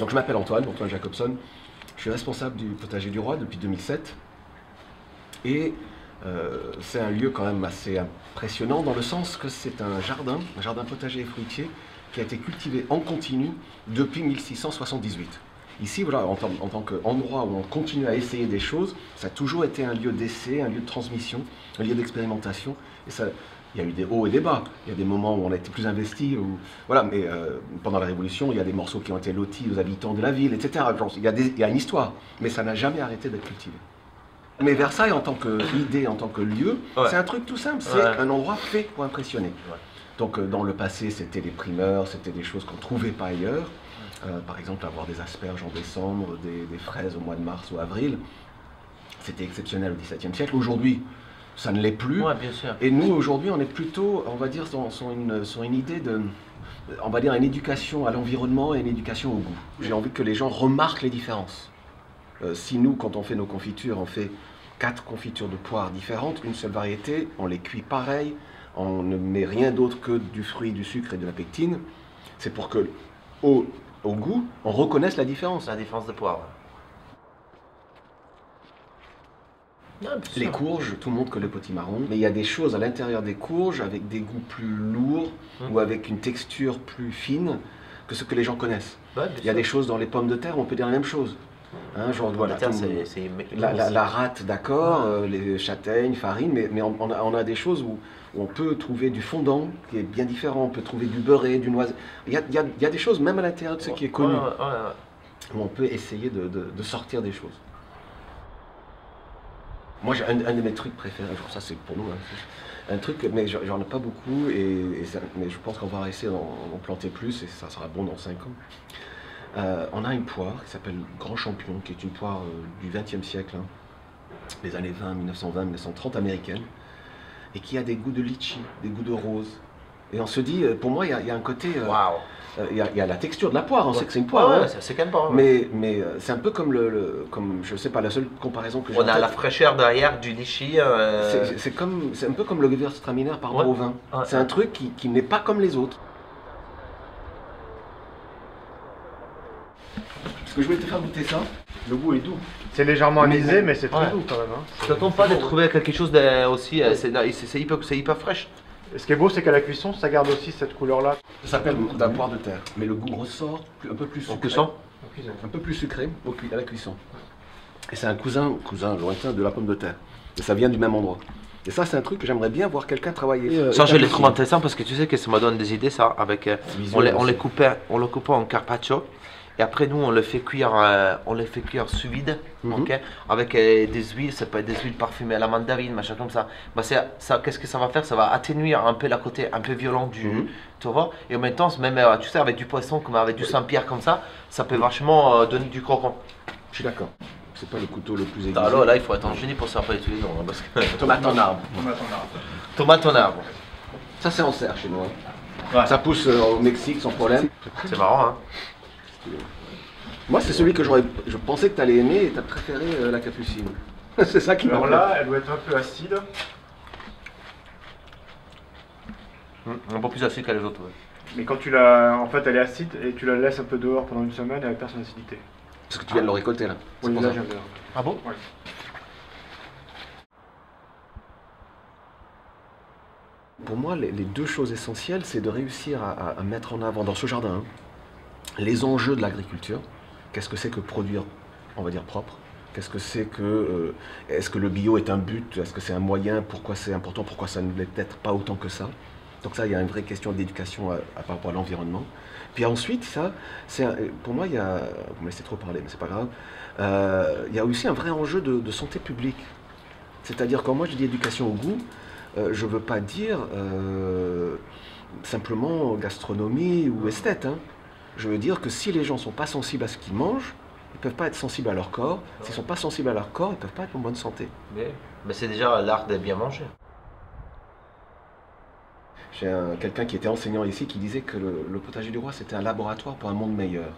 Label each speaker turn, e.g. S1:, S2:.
S1: Donc je m'appelle Antoine Jacobson, je suis responsable du potager du roi depuis 2007 et c'est un lieu quand même assez impressionnant dans le sens que c'est un jardin potager et fruitier qui a été cultivé en continu depuis 1678. Ici, voilà, en tant qu'endroit où on continue à essayer des choses, ça a toujours été un lieu d'essai, un lieu de transmission, un lieu d'expérimentation. Et ça, il y a eu des hauts et des bas. Il y a des moments où on a été plus investi. Voilà, mais pendant la Révolution, il y a des morceaux qui ont été lotis aux habitants de la ville, etc. Il y a une histoire, mais ça n'a jamais arrêté d'être cultivé. Mais Versailles, en tant qu'idée, en tant que lieu, c'est un truc tout simple. C'est un endroit fait pour impressionner. Donc dans le passé, c'était des primeurs, c'était des choses qu'on ne trouvait pas ailleurs. Par exemple, avoir des asperges en décembre, des fraises au mois de mars ou avril. C'était exceptionnel au XVIIe siècle. Aujourd'hui, ça ne l'est plus.
S2: Ouais, bien sûr.
S1: Et nous, aujourd'hui, on est plutôt, on va dire, sur une idée de, on va dire, une éducation à l'environnement et une éducation au goût. J'ai envie que les gens remarquent les différences. Si nous, quand on fait nos confitures, on fait 4 confitures de poires différentes, une seule variété, on les cuit pareil, on ne met rien d'autre que du fruit, du sucre et de la pectine, c'est pour que, au goût, on reconnaisse la différence.
S2: La différence de poivre.
S1: Les courges, tout le monde connaît le potimarron, mais il y a des choses à l'intérieur des courges avec des goûts plus lourds ou avec une texture plus fine que ce que les gens connaissent. Il y a des choses dans les pommes de terre, on peut dire la même chose. Hein, genre, voilà, la rate, d'accord, les châtaignes, farine, mais on a des choses où on peut trouver du fondant qui est bien différent, on peut trouver du beurré, du noisette. Il y a des choses, même à l'intérieur de ce qui est connu, où on peut essayer de sortir des choses. Moi, j'ai un de mes trucs préférés, ça c'est pour nous, hein, un truc, mais j'en ai pas beaucoup, mais je pense qu'on va essayer d'en planter plus et ça sera bon dans 5 ans. On a une poire qui s'appelle Grand Champion, qui est une poire du XXe siècle, hein, des années 1920-1930 américaine, et qui a des goûts de litchi, des goûts de rose. Et on se dit, pour moi, il y a un côté... il y a la texture de la poire, on sait que c'est une poire.
S2: C'est quand même pas.
S1: Mais c'est un peu comme comme je sais pas, la seule comparaison que j'ai.
S2: On a la fraîcheur derrière du litchi.
S1: C'est un peu comme le Gewürztraminer par rapport au vin. C'est un truc qui n'est pas comme les autres. Parce que je voulais te faire goûter ça. Le goût est doux.
S3: C'est légèrement anisé, mais c'est très doux quand même. Hein.
S2: Ça tombe pas de trouver quelque chose aussi. C'est hyper fraîche.
S3: Et ce qui est beau, c'est qu'à la cuisson, ça garde aussi cette couleur-là.
S1: Ça s'appelle de la poire de terre, mais le goût ressort un peu plus sucré. Un peu plus sucré à la cuisson. Et c'est un cousin lointain de la pomme de terre. Et ça vient du même endroit. Et ça, c'est un truc que j'aimerais bien voir quelqu'un travailler.
S2: Ça, je les trouve intéressant parce que tu sais que ça me donne des idées, ça. Avec, on le coupait en carpaccio. Et après, nous, on le fait cuire sous vide, avec des huiles, ça peut être des huiles parfumées à la mandarine, machin comme ça. Bah, qu'est-ce que ça va faire? Ça va atténuer un peu la côté un peu violent du, tu vois. Et en même temps, même, tu sais, avec du poisson, comme avec du Saint-Pierre comme ça peut vachement donner du croquant.
S1: Je suis d'accord. C'est pas le couteau le plus aiguisé.
S2: Alors là, il faut être un génie pour ça après tous les noms. Parce que...
S1: Tomate en arbre.
S2: Tomate en arbre.
S1: Ça, c'est en serre chez nous. Hein. Ça pousse au Mexique sans problème.
S2: C'est marrant, hein.
S1: Moi, c'est celui que je pensais que tu allais aimer et tu as préféré la capucine. C'est ça qui m'a
S3: Alors là, elle doit être un peu acide.
S2: Un peu plus acide que les autres.
S3: Mais quand tu la... En fait, elle est acide et tu la laisses un peu dehors pendant une semaine, elle perd son acidité.
S1: Parce que tu viens de le récolter là.
S3: Oui, là, j'aime bien.
S2: Ah bon?
S3: Ouais.
S1: Pour moi, les deux choses essentielles, c'est de réussir à mettre en avant dans ce jardin les enjeux de l'agriculture. Qu'est-ce que c'est que produire, on va dire, propre? Qu'est-ce que c'est que... est-ce que le bio est un but? Est-ce que c'est un moyen? Pourquoi c'est important? Pourquoi ça ne l'est peut-être pas autant que ça? Donc ça, il y a une vraie question d'éducation par rapport à l'environnement. Puis ensuite, pour moi, il y a... Vous me laissez trop parler, mais c'est pas grave. Il y a aussi un vrai enjeu de santé publique. C'est-à-dire, quand moi je dis éducation au goût, je ne veux pas dire simplement gastronomie ou esthète. Hein. Je veux dire que si les gens ne sont pas sensibles à ce qu'ils mangent, ils ne peuvent pas être sensibles à leur corps. S'ils ne sont pas sensibles à leur corps, ils ne peuvent pas être en bonne santé.
S2: Mais c'est déjà l'art de bien manger.
S1: J'ai quelqu'un qui était enseignant ici qui disait que le potager du roi, c'était un laboratoire pour un monde meilleur.